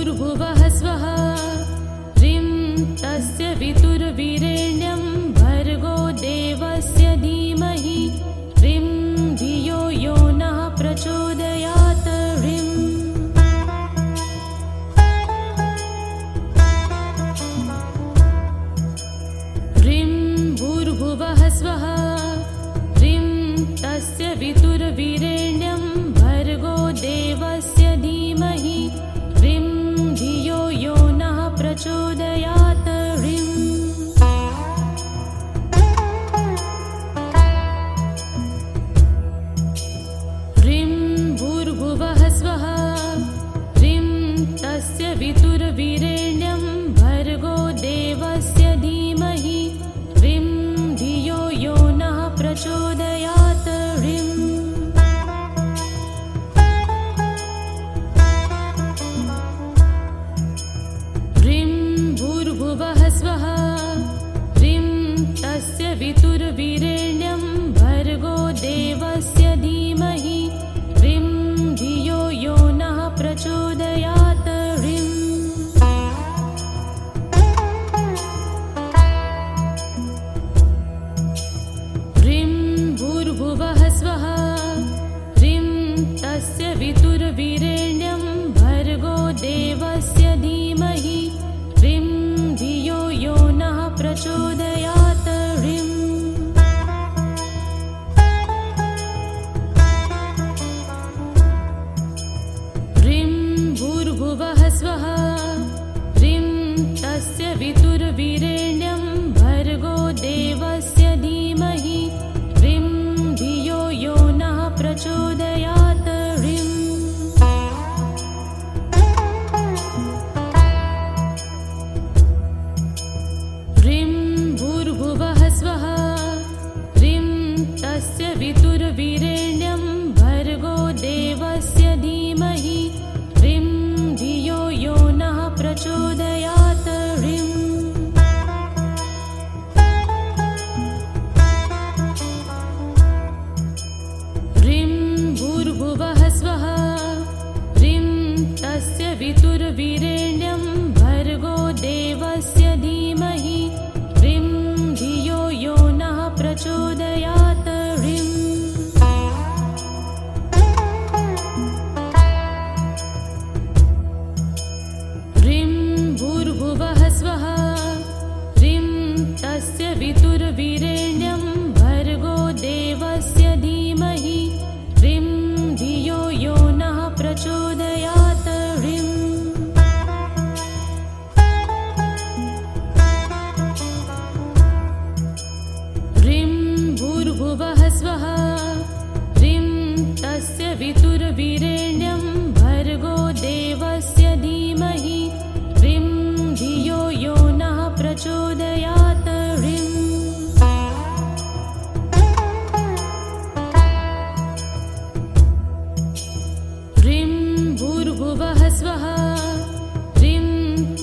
भूर्भुवः स्वः ह्रीं तस्य वितुर्वीरेण्यं भर्गो देवस्य धीमहि ह्रीं धियो यो नः प्रचोदयात् ह्रीं भूर्भुवः स्वः ह्रीं तस्य वितुर्वीरेण्यं भर्गो देवस्य धीमहि ह्रीं धियो यो नः प्रचोदयात् ह्रीं भूर्भुवः स्वः ह्रीं तस्य वितुर्वीरेण्यं भर्गो देवस्य धीमहि ह्रीं धियो यो नः प्रचोदयात् ह्रीं भूर्भुवः स्वः ह्रीं तस्य वितुर्वीरेण्यं भर्गो देवस्य धीमहि ह्रीं धियो यो नः प्रचोदयात् ह्रीं भूर्भुवः स्वः ह्रीं तस्य वितुर्वीरेण्यं भर्गो देवस्य धीमहि ह्रीं धियो यो नः प्रचोदयात् ह्रीं भूर्भुवः स्वः ह्रीं तस्य वितुर्वीरेण्यं भर्गो देवस्य धीमहि ह्रीं धियो यो नः प्रचोदयात् ह्रीं भूर्भुवः स्वः ह्रीं तस्य वितुर्वीरेण्यं भर्गो देवस्य धीमहि ह्रीं धियो यो नः प्रचोदयात् ह्रीं भूर्भुवः स्वः ह्रीं तस्य वितुर्वीरेण्यं भर्गो देवस्य धीमहि ह्रीं धियो यो नः प्रचोदयात् ह्रीं भूर्भुवः स्वः ह्रीं तस्य वितुर्वीरेण्यं भर्गो देवस्य धीमहि ह्रीं धियो यो नः प्रचोदयात् ह्रीं भूर्भुवः स्वः ह्रीं तस्य वितुर्वीरेण्यं भर्गो देवस्य धीमहि ह्रीं धियो यो नः प्रचोदयात् ह्रीं भूर्भुवः स्वः ह्रीं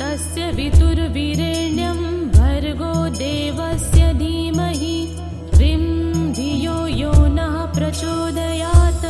तस्य वितुर्वीरेण्यं भर्गो देवस्य धीमहि ह्रीं धियो यो नः प्रचोदयात्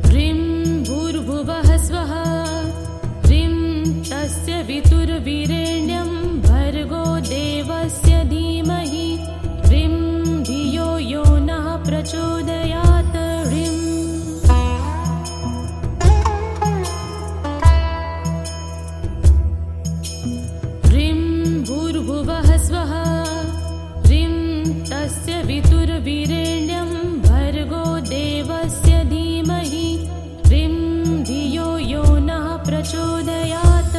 ह्रीं भूर्भुवः स्वः ह्रीं तस्य वितुर्वीरेण्यं भर्गो देवस्य धीमहि ह्रीं धियो यो नः प्रचोदयात् ह्रीं भूर्भुवः स्वः ह्रीं तस्य वितुर्वीरेण्यं भर्गो देवस्य धीमहि ह्रीं धियो यो नः प्रचोदयात्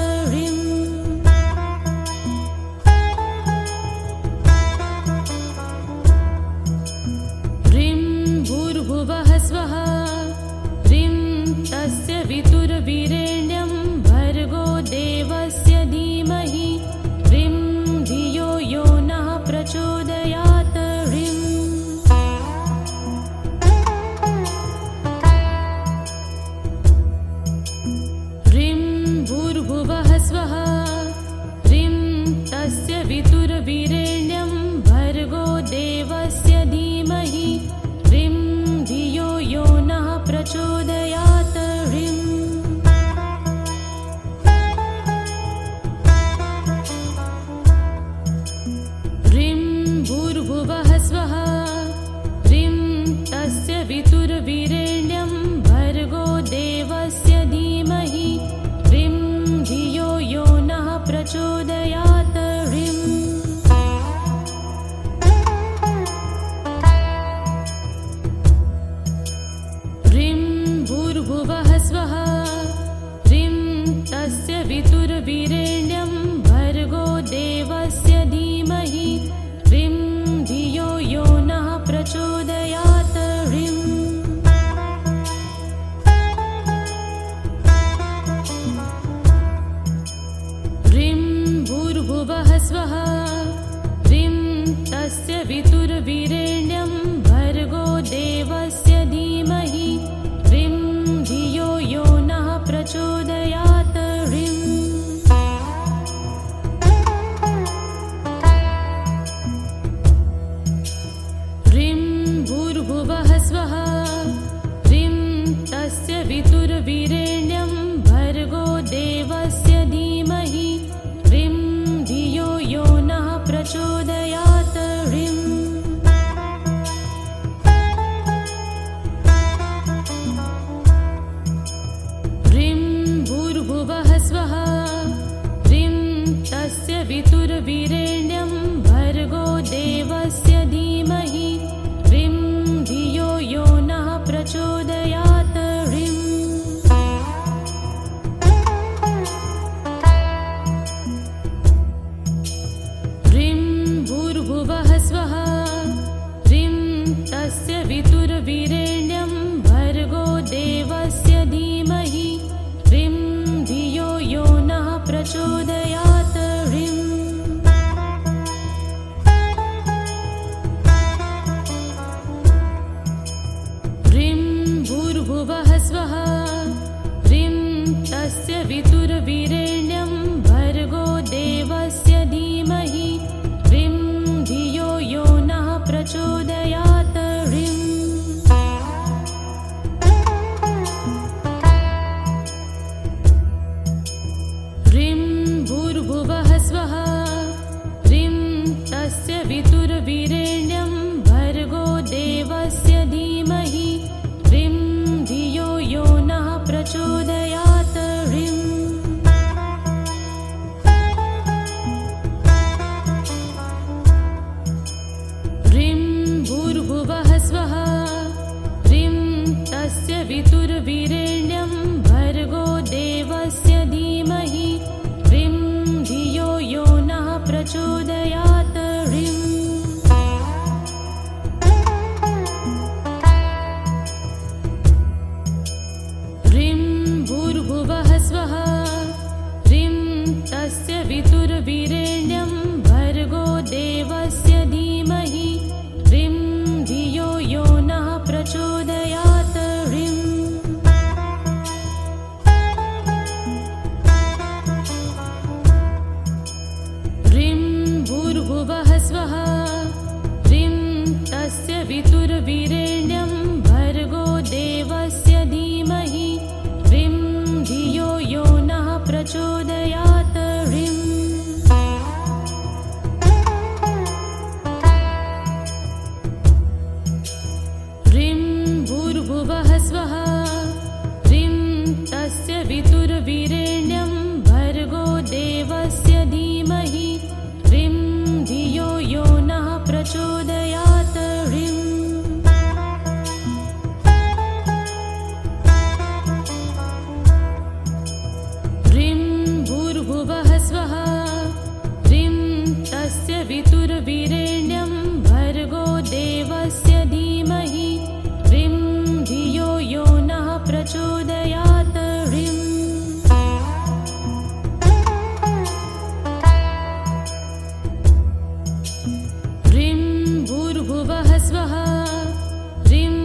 ह्रीं भूर्भुवः स्वः ह्रीं तस्य वितुर्वीरेण्यं भर्गो देवस्य धीमहि ह्रीं धियो यो नः प्रचोदयात् ह्रीं भूर्भुवः स्वः ह्रीं तस्य वितुर्वीरेण्यं भर्गो देवस्य धीमहि ह्रीं वितुर्वीरेण्यं भर्गो देवस्य धीमहि ह्रीं धियो यो नः प्रचोदयात् ह्रीं भूर्भुवः स्वः ह्रीं तस्य वितुर्वीरेण्यं भर्गो देवस्य धीमहि ह्रीं धियो यो नः प्रचोदयात् ह्रीं भूर्भुवः स्वः ह्रीं तस्य वितुर्वीरेण्यं भर्गो देवस्य धीमहि ह्रीं धियो यो नः प्रचोदयात् ह्रीं भूर्भुवः स्वः ह्रीं तस्य वितुर्वीरेण्यं भर्गो देवस्य धीमहि ह्रीं धियो यो नः प्रचोदयात् ह्रीं भूर्भुवः स्वः ह्रीं तस्य वितुर्वीरेण्यं भर्गो देवस्य धीमहि ह्रीं धियो यो नः प्रचोदयात् ह्रीं भूर्भुवः स्वः ह्रीं तस्य वितुर्वीरेण्यं भर्गो देवस्य धीमहि ह्रीं धियो यो नः प्रचोदयात् ह्रीं भूर्भुवः स्वः ह्रीं तस्य वितुर्वीरेण्यं भर्गो देवस्य धीमहि ह्रीं धियो यो नः प्रचोदयात् ह्रीं भूर्भुवः स्वः ह्रीं तस्य वितुर्वीरेण्यं भर्गो देवस्य धीमहि ह्रीं धियो यो नः प्रचोदयात् ह्रीं भूर्भुवः स्वः ह्रीं तस्य वितुर्वीरेण्यं भर्गो देवस्य धीमहि ह्रीं धियो यो नः प्रचोदयात् ह्रीं भूर्भुवः स्वः ह्रीं तस्य वितुर्वीरेण्यं भर्गो देवस्य धीमहि ह्रीं धियो यो नः प्रचोदयात् ह्रीं भूर्भुवः स्वः ह्रीं तस्य वितुर्वीरेण्यं भर्गो देवस्य धीमहि ह्रीं धियो यो नः प्रचोदयात् ह्रीं भूर्भुवः स्वः ह्रीं तस्य वितुर्वीरेण्यं भर्गो देवस्य धीमहि ह्रीं धियो यो नः प्रचोदयात् ह्रीं भूर्भुवः स्वः ह्रीं तस्य वितुर्वीरेण्यं भर्गो देवस्य धीमहि ह्रीं धियो यो नः प्रचोदयात् ह्रीं भूर्भुवः स्वः ह्रीं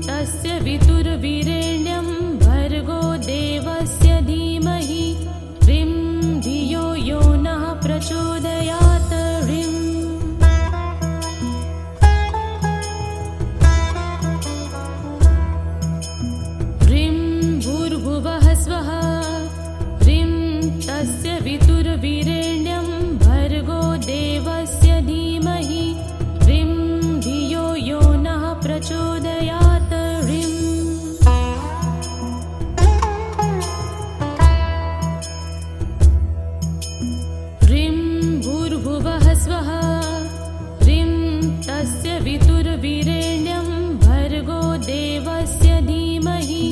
तस्य वितुर्वीरेण्यं भर्गो देवस्य धीमहि ह्रीं धियो यो नः प्रचोदयात् ह्रीं भूर्भुवः स्वः ह्रीं तस्य वितुर्वीरेण्यं भर्गो देवस्य धीमहि ह्रीं धियो यो नः प्रचोदयात् ह्रीं वितुर्वीरेण्यं भर्गो देवस्य धीमहि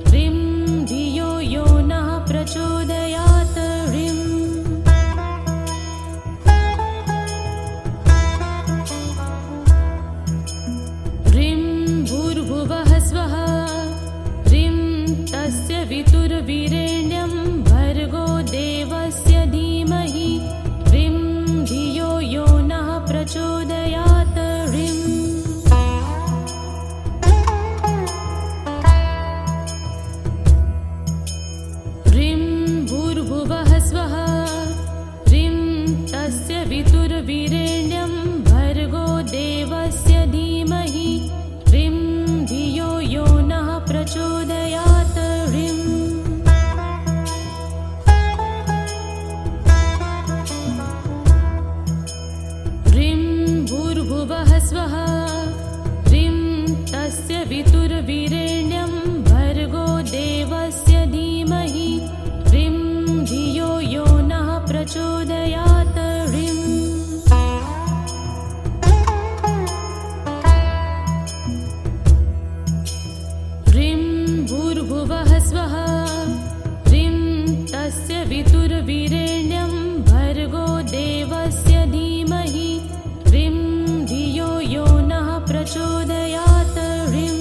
ह्रीं धियो यो नः प्रचोदयात् ह्रीं ह्रीं भूर्भुवः स्वः ह्रीं तस्य वितुर्वीरेण्यं भर्गो देवस्य धीमहि ह्रीं धियो यो नः प्रचोदयात् ह्रीं ह्रीं भूर्भुवः स्वः ह्रीं तस्य वितुर्वीरेण्यं भर्गो देवस्य धीमहि ह्रीं धियो यो नः प्रचोदयात् ह्रीं ह्रीं भूर्भुवः स्वः ह्रीं तस्य वितुर्वीरेण्यं भर्गो देवस्य धीमहि ह्रीं धियो यो नः प्रचोदयात् ह्रीं ह्रीं भूर्भुवः स्वः ह्रीं तस्य वितुर्वीरेण्यं भर्गो देवस्य धीमहि ह्रीं धियो यो नः प्रचोदयात् ह्रीं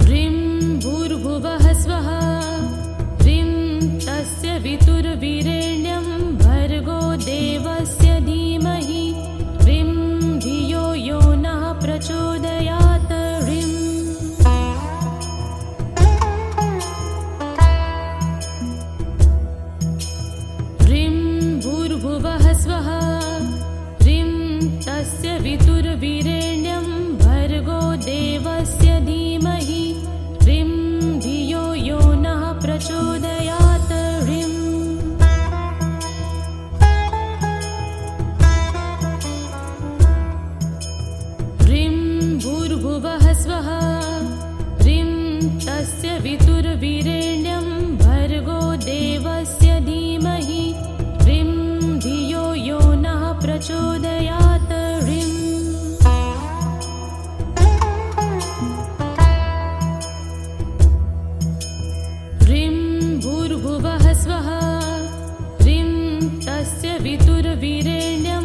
ह्रीं भूर्भुवः स्वः ह्रीं तस्य वितुर्वीरेण्यं भर्गो देवस्य धीमहि ह्रीं धियो यो नः प्रचोदयात् ह्रीं ह्रीं भूर्भुवः स्वः ह्रीं तस्य वितुर्वीरेण्यं भर्गो देवस्य धीमहि ह्रीं धियो यो नः प्रचोदयात् ह्रीं ह्रीं भूर्भुवः स्वः ह्रीं तस्य वितुर्वीरेण्यं भर्गो देवस्य धीमहि ह्रीं धियो यो नः प्रचोदयात् ह्रीं ह्रीं भूर्भुवः स्वः ह्रीं तस्य वितुर्वीरेण्यं